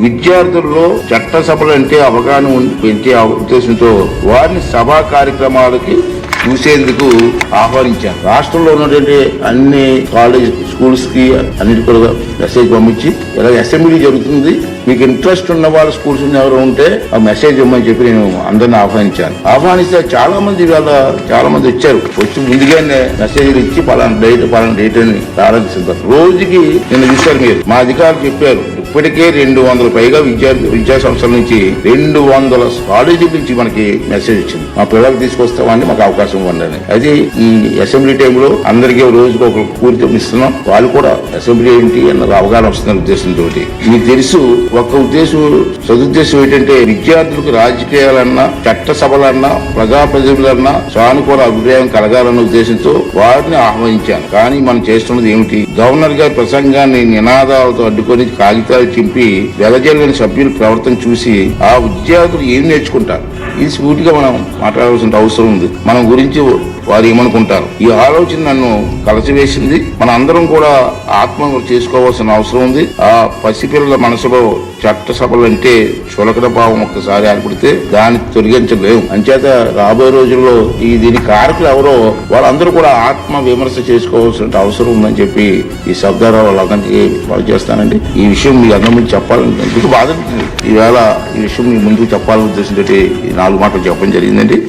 విద్యార్థుల్లో చట్టసభలు అంటే అవగాహన పెంచే ఉద్దేశంతో వారిని సభా కార్యక్రమాలకి చూసేందుకు ఆహ్వానించారు. రాష్ట్రంలో ఉన్నటువంటి అన్ని కాలేజ్ స్కూల్స్ కి అన్నిటి కూడా మెసేజ్ పంపించి ఇలా అసెంబ్లీ జరుగుతుంది, మీకు ఇంట్రెస్ట్ ఉన్న వాళ్ళ స్కూల్స్ ఎవరు ఉంటే ఆ మెసేజ్ ఇవ్వమని చెప్పి నేను అందరిని ఆహ్వానిస్తే చాలా మంది వచ్చారు. వచ్చి ముందుగానే మెసేజ్లు ఇచ్చి పలానా డేట్ అని ప్రారంభిస్తారు. రోజుకి నిన్న చూశారు మీరు, మా అధికారులు చెప్పారు ఇప్పటికే 200 పైగా విద్యా సంస్థల నుంచి 200 కాలేజీల నుంచి మనకి మెసేజ్ వచ్చింది. మా పిల్లలకు తీసుకొస్తామని మాకు అవకాశం ఉందని. అది ఈ అసెంబ్లీ టైంలో అందరికీ రోజుకు ఒక కూర్చొని ఇస్తున్నాం. వాళ్ళు కూడా అసెంబ్లీ ఏంటి అన్న అవగాహన వస్తున్న ఉద్దేశంతో. మీకు తెలుసు, ఒక సదుద్దేశం ఏంటంటే విద్యార్థులకు రాజకీయాలన్నా చట్టసభలన్నా ప్రజాప్రతినిధులన్నా సానుకూల అభిప్రాయం కలగాలన్న ఉద్దేశంతో వారిని ఆహ్వానించాను. కానీ మనం చేస్తున్నది ఏమిటి? గవర్నర్ గారి ప్రసంగాన్ని నినాదాలతో అడ్డుకొని కాగితాలు చింపి వెలజల్లని సభ్యుల ప్రవర్తన చూసి ఆ విద్యార్థులు ఏం నేర్చుకుంటారు? ఇది స్ఫూర్తిగా మనం మాట్లాడాల్సిన అవసరం ఉంది. మన గురించి వారు ఏమనుకుంటారు? ఈ ఆలోచన నన్ను కలచివేసింది. మన అందరం కూడా ఆత్మ చేసుకోవాల్సిన అవసరం ఉంది. ఆ పసిపిల్లల మనసులో చట్టసభలు అంటే చులకన భావం ఒక్కసారి ఏర్పడితే దాన్ని తొలగించలేము. అంచేత రాబోయే రోజుల్లో దీని కారకులు ఎవరో వాళ్ళందరూ కూడా ఆత్మ విమర్శ చేసుకోవాల్సిన అవసరం ఉందని చెప్పి ఈ శబ్దాలు వాళ్ళందరికీ వాళ్ళు చేస్తానండి. ఈ విషయం మీ అందరి ముందు చెప్పాలంటే ఎందుకు బాధ ఈవేళ ఈ విషయం మీ ముందుకు చెప్పాలనే ఉద్దేశంతో 4 మాటలు చెప్పడం జరిగిందండి.